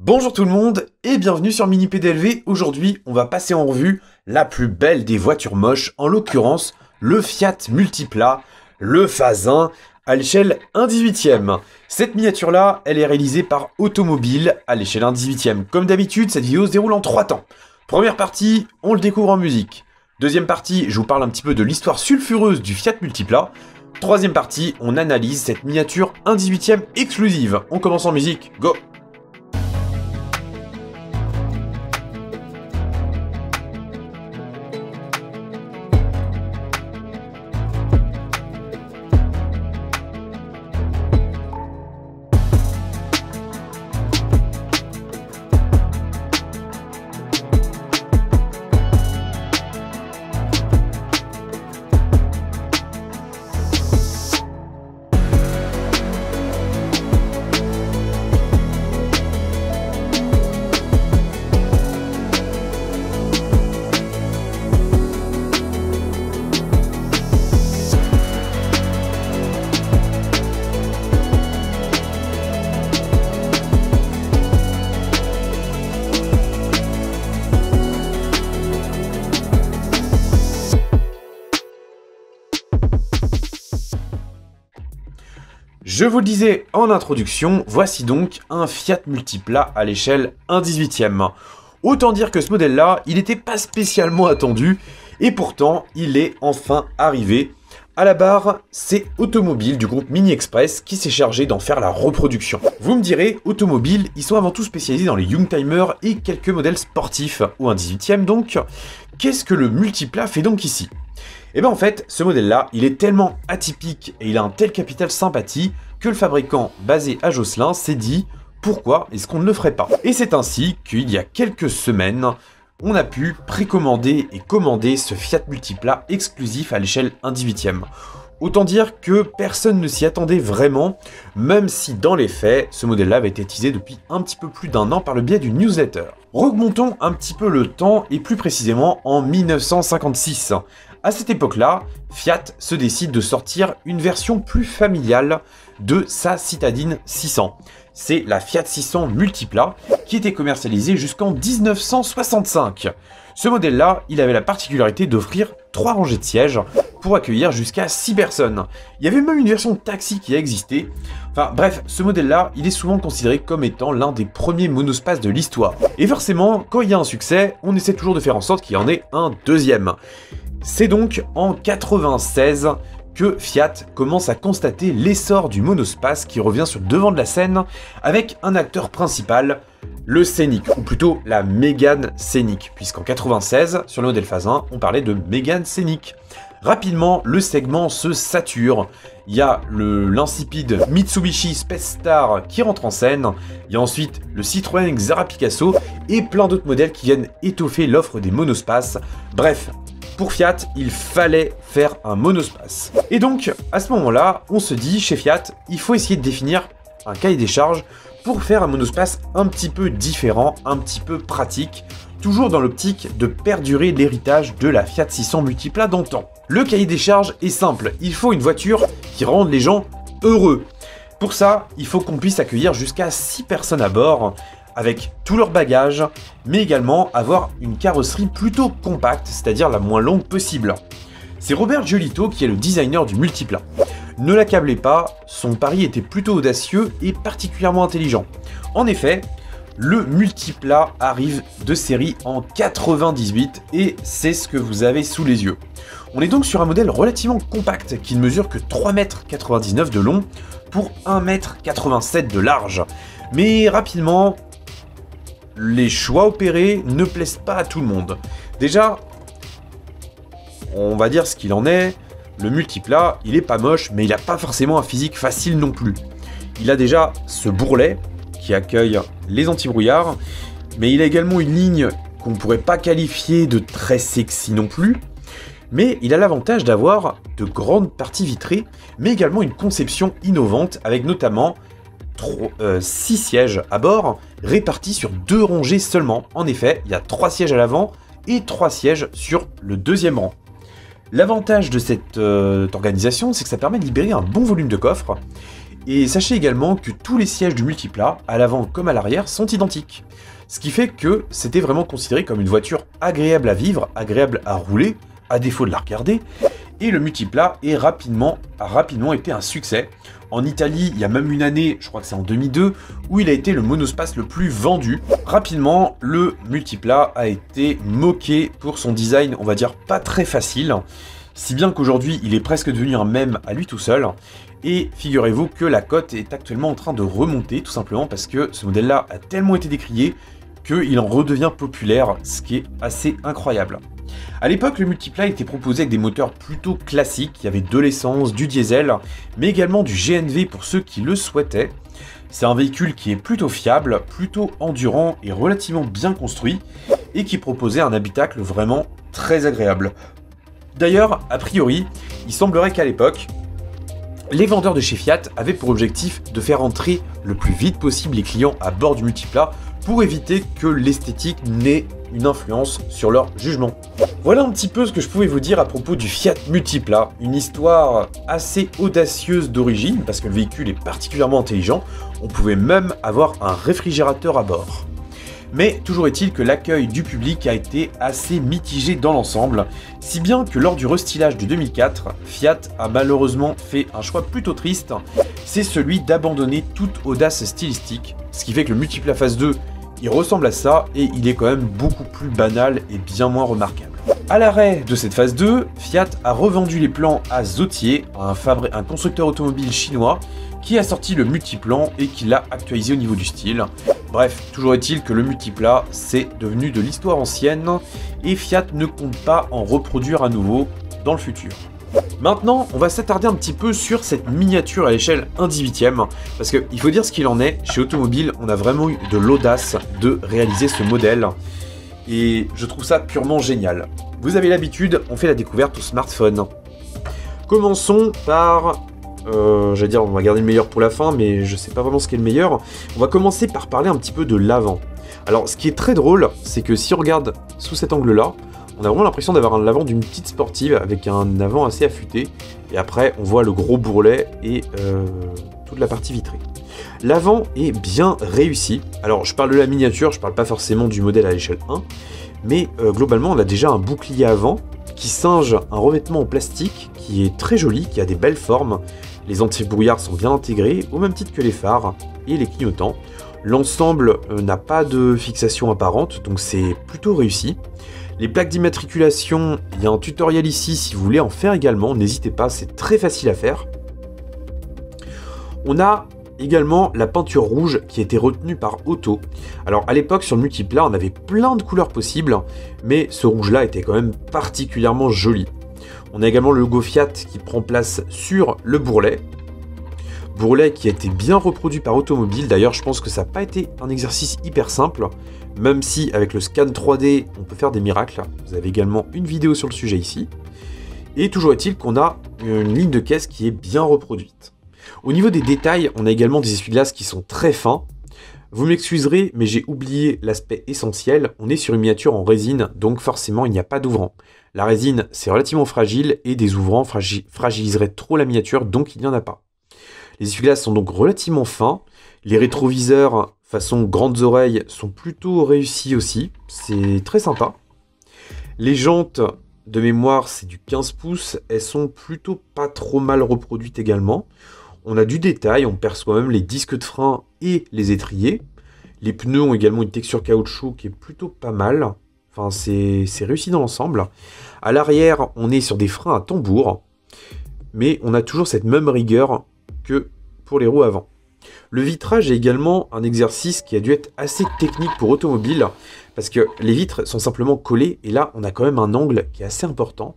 Bonjour tout le monde et bienvenue sur Mini PDLV. Aujourd'hui, on va passer en revue la plus belle des voitures moches, en l'occurrence le Fiat Multipla, le Phase 1 à l'échelle 1/18e. Cette miniature-là, elle est réalisée par Automobile à l'échelle 1/18e. Comme d'habitude, cette vidéo se déroule en 3 temps. Première partie, on le découvre en musique. Deuxième partie, je vous parle un petit peu de l'histoire sulfureuse du Fiat Multipla. Troisième partie, on analyse cette miniature 1/18e exclusive. On commence en musique, go! Je vous le disais en introduction, voici donc un Fiat Multipla à l'échelle 1/18e. Autant dire que ce modèle-là, il n'était pas spécialement attendu, et pourtant, il est enfin arrivé. À la barre, c'est Automobile du groupe Mini Express qui s'est chargé d'en faire la reproduction. Vous me direz, Automobile, ils sont avant tout spécialisés dans les Youngtimers et quelques modèles sportifs, au 1/18e donc. Qu'est-ce que le Multipla fait donc ici ? Et bien en fait, ce modèle-là, il est tellement atypique et il a un tel capital sympathie que le fabricant basé à Josselin s'est dit « Pourquoi est-ce qu'on ne le ferait pas ?» Et c'est ainsi qu'il y a quelques semaines, on a pu précommander et commander ce Fiat Multipla exclusif à l'échelle 1/18e. Autant dire que personne ne s'y attendait vraiment, même si dans les faits, ce modèle-là avait été teasé depuis un petit peu plus d'1 an par le biais d'une newsletter. Remontons un petit peu le temps et plus précisément en 1956. À cette époque-là, Fiat se décide de sortir une version plus familiale de sa citadine 600. C'est la Fiat 600 Multipla qui était commercialisée jusqu'en 1965. Ce modèle-là, il avait la particularité d'offrir 3 rangées de sièges pour accueillir jusqu'à 6 personnes. Il y avait même une version taxi qui a existé. Enfin bref, ce modèle-là, il est souvent considéré comme étant l'un des premiers monospaces de l'histoire. Et forcément, quand il y a un succès, on essaie toujours de faire en sorte qu'il y en ait un deuxième. C'est donc en 96 que Fiat commence à constater l'essor du monospace qui revient sur le devant de la scène avec un acteur principal, le Scénic, ou plutôt la Mégane Scénic, puisqu'en 96, sur le modèle Phase 1, on parlait de Mégane Scénic. Rapidement, le segment se sature. Il y a l'insipide Mitsubishi Space Star qui rentre en scène. Il y a ensuite le Citroën Xara Picasso et plein d'autres modèles qui viennent étoffer l'offre des monospaces. Bref, pour Fiat, il fallait faire un monospace. Et donc, à ce moment-là, on se dit, chez Fiat, il faut essayer de définir un cahier des charges pour faire un monospace un petit peu différent, un petit peu pratique, toujours dans l'optique de perdurer l'héritage de la Fiat 600 Multipla d'antan. Le cahier des charges est simple, il faut une voiture qui rende les gens heureux. Pour ça, il faut qu'on puisse accueillir jusqu'à 6 personnes à bord, avec tous leurs bagages, mais également avoir une carrosserie plutôt compacte, c'est-à-dire la moins longue possible. C'est Robert Giolito qui est le designer du Multipla. Ne l'accablez pas, son pari était plutôt audacieux et particulièrement intelligent. En effet, le Multipla arrive de série en 98 et c'est ce que vous avez sous les yeux. On est donc sur un modèle relativement compact qui ne mesure que 3,99 m de long pour 1,87 m de large. Mais rapidement, les choix opérés ne plaisent pas à tout le monde. Déjà, on va dire ce qu'il en est, le Multipla, il est pas moche, mais il n'a pas forcément un physique facile non plus. Il a déjà ce bourrelet qui accueille les anti-brouillards, mais il a également une ligne qu'on ne pourrait pas qualifier de très sexy non plus, mais il a l'avantage d'avoir de grandes parties vitrées, mais également une conception innovante avec notamment 6 sièges à bord, répartis sur 2 rangées seulement. En effet, il y a 3 sièges à l'avant et 3 sièges sur le deuxième rang. L'avantage de cette organisation, c'est que ça permet de libérer un bon volume de coffre Et sachez également que tous les sièges du Multipla, à l'avant comme à l'arrière, sont identiques. Ce qui fait que c'était vraiment considéré comme une voiture agréable à vivre, agréable à rouler, à défaut de la regarder. Et le Multipla a rapidement été un succès. En Italie, il y a même une année, je crois que c'est en 2002, où il a été le monospace le plus vendu. Rapidement, le Multipla a été moqué pour son design, on va dire pas très facile. Si bien qu'aujourd'hui, il est presque devenu un mème à lui tout seul. Et figurez-vous que la cote est actuellement en train de remonter, tout simplement parce que ce modèle-là a tellement été décrié qu'il en redevient populaire, ce qui est assez incroyable. A l'époque, le Multipla était proposé avec des moteurs plutôt classiques, il y avait de l'essence, du diesel, mais également du GNV pour ceux qui le souhaitaient. C'est un véhicule qui est plutôt fiable, plutôt endurant et relativement bien construit, et qui proposait un habitacle vraiment très agréable. D'ailleurs, a priori, il semblerait qu'à l'époque, les vendeurs de chez Fiat avaient pour objectif de faire entrer le plus vite possible les clients à bord du Multipla pour éviter que l'esthétique n'ait une influence sur leur jugement. Voilà un petit peu ce que je pouvais vous dire à propos du Fiat Multipla, une histoire assez audacieuse d'origine parce que le véhicule est particulièrement intelligent, on pouvait même avoir un réfrigérateur à bord. Mais toujours est-il que l'accueil du public a été assez mitigé dans l'ensemble, si bien que lors du restylage de 2004, Fiat a malheureusement fait un choix plutôt triste, c'est celui d'abandonner toute audace stylistique, ce qui fait que le Multipla Phase 2, il ressemble à ça et il est quand même beaucoup plus banal et bien moins remarquable. À l'arrêt de cette phase 2, Fiat a revendu les plans à Zotier, un constructeur automobile chinois, qui a sorti le Multiplan et qui l'a actualisé au niveau du style. Bref, toujours est-il que le Multipla, c'est devenu de l'histoire ancienne et Fiat ne compte pas en reproduire à nouveau dans le futur. Maintenant, on va s'attarder un petit peu sur cette miniature à l'échelle 1/18e, parce qu'il faut dire ce qu'il en est, chez Automobile, on a vraiment eu de l'audace de réaliser ce modèle, et je trouve ça purement génial. Vous avez l'habitude, on fait la découverte au smartphone. Commençons par... j'allais dire, on va garder le meilleur pour la fin, mais je sais pas vraiment ce qui est le meilleur. On va commencer par parler un petit peu de l'avant. Alors, ce qui est très drôle, c'est que si on regarde sous cet angle-là, on a vraiment l'impression d'avoir un avant d'une petite sportive avec un avant assez affûté. Et après, on voit le gros bourrelet et toute la partie vitrée. L'avant est bien réussi. Alors, je parle de la miniature, je parle pas forcément du modèle à l'échelle 1. Mais globalement, on a déjà un bouclier avant qui singe un revêtement en plastique qui est très joli, qui a des belles formes. Les anti-brouillards sont bien intégrés, au même titre que les phares et les clignotants. L'ensemble n'a pas de fixation apparente, donc c'est plutôt réussi. Les plaques d'immatriculation, il y a un tutoriel ici si vous voulez en faire également, n'hésitez pas, c'est très facile à faire. On a également la peinture rouge qui a été retenue par Auto. Alors à l'époque sur le Multipla, on avait plein de couleurs possibles, mais ce rouge-là était quand même particulièrement joli. On a également le logo Fiat qui prend place sur le bourrelet. Bourrelet qui a été bien reproduit par Automobile, d'ailleurs je pense que ça n'a pas été un exercice hyper simple, même si avec le scan 3D on peut faire des miracles. Vous avez également une vidéo sur le sujet ici. Et toujours est-il qu'on a une ligne de caisse qui est bien reproduite. Au niveau des détails, on a également des essuie-glaces qui sont très fins. Vous m'excuserez, mais j'ai oublié l'aspect essentiel. On est sur une miniature en résine, donc forcément il n'y a pas d'ouvrant. La résine, c'est relativement fragile et des ouvrants fragiliseraient trop la miniature, donc il n'y en a pas. Les essuie-glaces sont donc relativement fins. Les rétroviseurs façon grandes oreilles sont plutôt réussis aussi. C'est très sympa. Les jantes, de mémoire, c'est du 15 pouces. Elles sont plutôt pas trop mal reproduites également. On a du détail, on perçoit même les disques de frein et les étriers. Les pneus ont également une texture caoutchouc qui est plutôt pas mal. Enfin, c'est réussi dans l'ensemble. À l'arrière, on est sur des freins à tambour. Mais on a toujours cette même rigueur que pour les roues avant. Le vitrage est également un exercice qui a dû être assez technique pour Automobile. Parce que les vitres sont simplement collées. Et là, on a quand même un angle qui est assez important.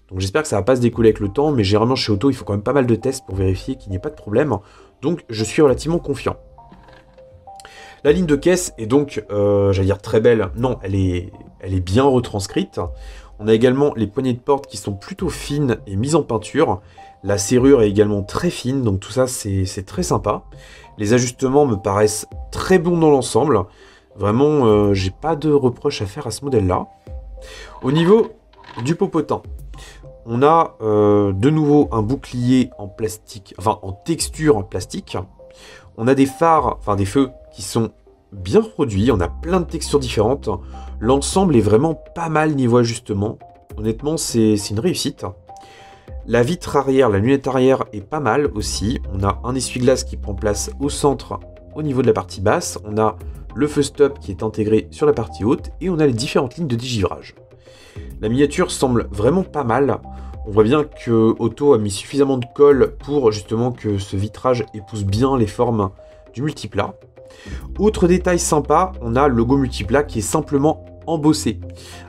Donc j'espère que ça va pas se décoller avec le temps, mais généralement chez Auto, il faut quand même pas mal de tests pour vérifier qu'il n'y ait pas de problème. Donc je suis relativement confiant. La ligne de caisse est donc, j'allais dire très belle. Non, elle est bien retranscrite. On a également les poignées de porte qui sont plutôt fines et mises en peinture. La serrure est également très fine, donc tout ça c'est très sympa. Les ajustements me paraissent très bons dans l'ensemble. Vraiment, j'ai pas de reproche à faire à ce modèle-là. Au niveau du popotin, on a de nouveau un bouclier en plastique, enfin en texture en plastique. On a des phares, enfin des feux qui sont bien produits, on a plein de textures différentes. L'ensemble est vraiment pas mal niveau ajustement. Honnêtement, c'est une réussite. La vitre arrière, la lunette arrière est pas mal aussi. On a un essuie-glace qui prend place au centre, au niveau de la partie basse. On a le feu stop qui est intégré sur la partie haute. Et on a les différentes lignes de dégivrage. La miniature semble vraiment pas mal. On voit bien que Otto a mis suffisamment de colle pour justement que ce vitrage épouse bien les formes du multiplat. Autre détail sympa, on a le logo multiplat qui est simplement embossé.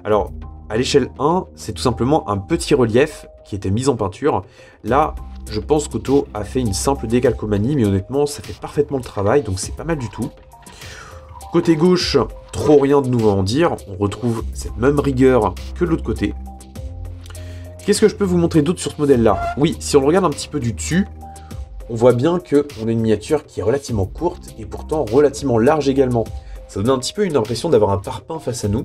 Alors, à l'échelle 1, c'est tout simplement un petit relief qui était mis en peinture. Là, je pense qu'Otto a fait une simple décalcomanie, mais honnêtement, ça fait parfaitement le travail, donc c'est pas mal du tout. Côté gauche, trop rien de nouveau à en dire. On retrouve cette même rigueur que de l'autre côté. Qu'est-ce que je peux vous montrer d'autre sur ce modèle-là? Oui, si on le regarde un petit peu du dessus, on voit bien qu'on a une miniature qui est relativement courte et pourtant relativement large également. Ça donne un petit peu une impression d'avoir un parpaing face à nous,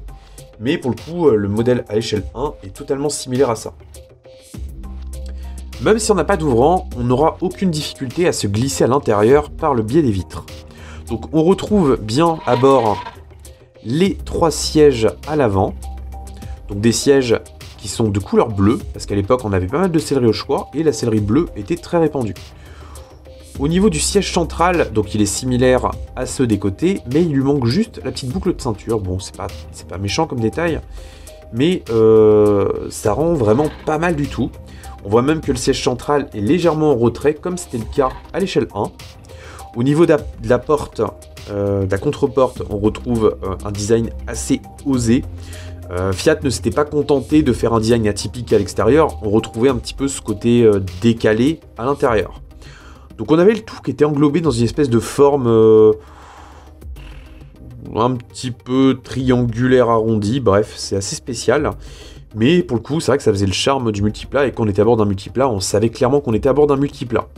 mais pour le coup, le modèle à l'échelle 1 est totalement similaire à ça. Même si on n'a pas d'ouvrant, on n'aura aucune difficulté à se glisser à l'intérieur par le biais des vitres. Donc on retrouve bien à bord les 3 sièges à l'avant, donc des sièges qui sont de couleur bleue, parce qu'à l'époque on avait pas mal de sellerie au choix, et la sellerie bleue était très répandue. Au niveau du siège central, donc il est similaire à ceux des côtés, mais il lui manque juste la petite boucle de ceinture. Bon, c'est pas méchant comme détail, mais ça rend vraiment pas mal du tout. On voit même que le siège central est légèrement en retrait, comme c'était le cas à l'échelle 1. Au niveau de la porte, de la contre-porte, on retrouve un design assez osé. Fiat ne s'était pas contenté de faire un design atypique à l'extérieur, on retrouvait un petit peu ce côté décalé à l'intérieur. Donc on avait le tout qui était englobé dans une espèce de forme un petit peu triangulaire arrondi, bref, c'est assez spécial. Mais pour le coup, c'est vrai que ça faisait le charme du multiplat, et quand on était à bord d'un multiplat, on savait clairement qu'on était à bord d'un multiplat.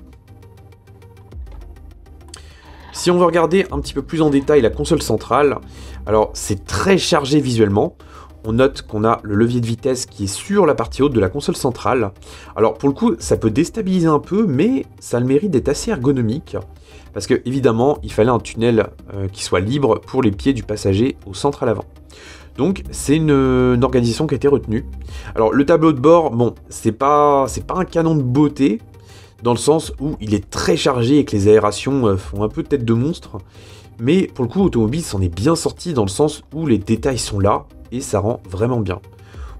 Si on veut regarder un petit peu plus en détail la console centrale, alors c'est très chargé visuellement. On note qu'on a le levier de vitesse qui est sur la partie haute de la console centrale. Alors pour le coup, ça peut déstabiliser un peu, mais ça a le mérite d'être assez ergonomique. Parce que évidemment, il fallait un tunnel qui soit libre pour les pieds du passager au centre à l'avant. Donc c'est une organisation qui a été retenue. Alors le tableau de bord, bon, c'est pas un canon de beauté, dans le sens où il est très chargé et que les aérations font un peu tête de monstre. Mais pour le coup, Automobile s'en est bien sorti dans le sens où les détails sont là et ça rend vraiment bien.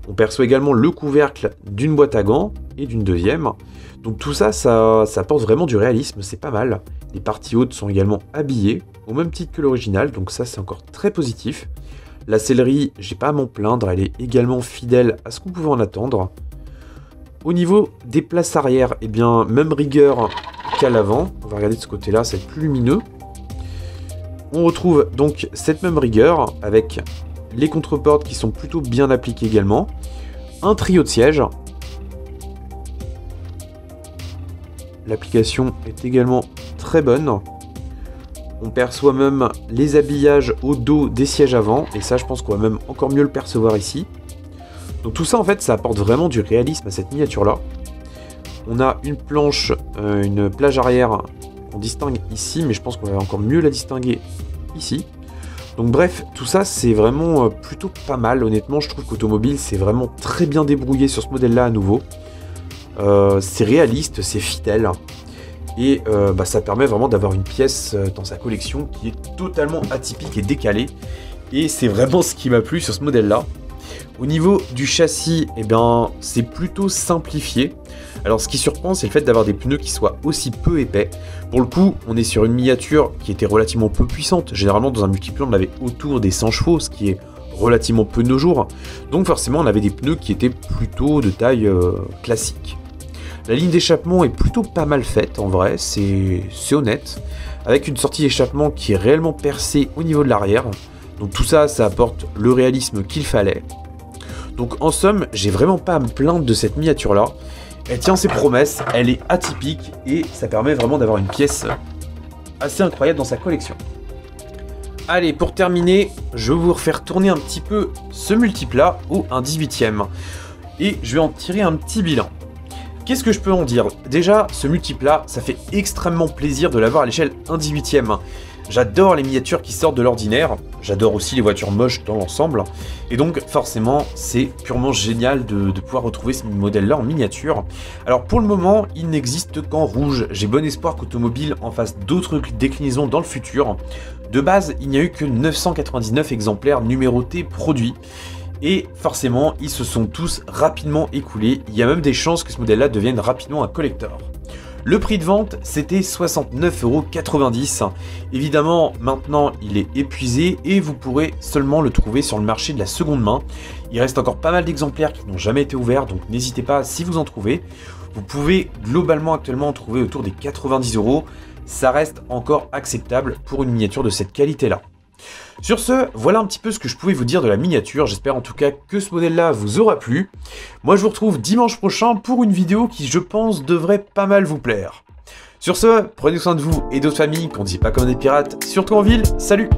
On perçoit également le couvercle d'une boîte à gants et d'une deuxième. Donc tout ça, ça apporte vraiment du réalisme, c'est pas mal. Les parties hautes sont également habillées, au même titre que l'original, donc ça c'est encore très positif. La sellerie, j'ai pas à m'en plaindre, elle est également fidèle à ce qu'on pouvait en attendre. Au niveau des places arrière, eh bien, même rigueur qu'à l'avant. On va regarder de ce côté-là, ça va être plus lumineux. On retrouve donc cette même rigueur avec les contreportes qui sont plutôt bien appliquées également. Un trio de sièges. L'application est également très bonne. On perçoit même les habillages au dos des sièges avant. Et ça, je pense qu'on va même encore mieux le percevoir ici. Donc tout ça, en fait, ça apporte vraiment du réalisme à cette miniature-là. On a une planche, une plage arrière qu'on distingue ici, mais je pense qu'on va encore mieux la distinguer ici. Donc bref, tout ça, c'est vraiment plutôt pas mal. Honnêtement, je trouve qu'Automobile s'est vraiment très bien débrouillé sur ce modèle-là à nouveau. C'est réaliste, c'est fidèle. Et ça permet vraiment d'avoir une pièce dans sa collection qui est totalement atypique et décalée. Et c'est vraiment ce qui m'a plu sur ce modèle-là. Au niveau du châssis, eh bien, c'est plutôt simplifié. Alors ce qui surprend, c'est le fait d'avoir des pneus qui soient aussi peu épais. Pour le coup, on est sur une miniature qui était relativement peu puissante. Généralement, dans un multiplat, on avait autour des 100 chevaux, ce qui est relativement peu de nos jours. Donc forcément, on avait des pneus qui étaient plutôt de taille classique. La ligne d'échappement est plutôt pas mal faite, en vrai, c'est honnête. Avec une sortie d'échappement qui est réellement percée au niveau de l'arrière. Donc tout ça, ça apporte le réalisme qu'il fallait. Donc en somme, j'ai vraiment pas à me plaindre de cette miniature-là. Elle tient ses promesses, elle est atypique et ça permet vraiment d'avoir une pièce assez incroyable dans sa collection. Allez, pour terminer, je vais vous refaire tourner un petit peu ce multiplat au 1/18e. et je vais en tirer un petit bilan. Qu'est-ce que je peux en dire? Déjà, ce multiplat, ça fait extrêmement plaisir de l'avoir à l'échelle 1/18e. J'adore les miniatures qui sortent de l'ordinaire, j'adore aussi les voitures moches dans l'ensemble, et donc forcément c'est purement génial de pouvoir retrouver ce modèle-là en miniature. Alors pour le moment, il n'existe qu'en rouge, j'ai bon espoir qu'Automobile en fasse d'autres déclinaisons dans le futur. De base, il n'y a eu que 999 exemplaires numérotés produits, et forcément ils se sont tous rapidement écoulés, il y a même des chances que ce modèle-là devienne rapidement un collector. Le prix de vente, c'était 69,90 €. Évidemment, maintenant, il est épuisé et vous pourrez seulement le trouver sur le marché de la seconde main. Il reste encore pas mal d'exemplaires qui n'ont jamais été ouverts, donc n'hésitez pas si vous en trouvez. Vous pouvez globalement actuellement en trouver autour des 90 €. Ça reste encore acceptable pour une miniature de cette qualité-là. Sur ce, voilà un petit peu ce que je pouvais vous dire de la miniature, j'espère en tout cas que ce modèle-là vous aura plu. Moi je vous retrouve dimanche prochain pour une vidéo qui je pense devrait pas mal vous plaire. Sur ce, prenez soin de vous et d'autres familles, qu'on ne dit pas comme des pirates, surtout en ville, salut!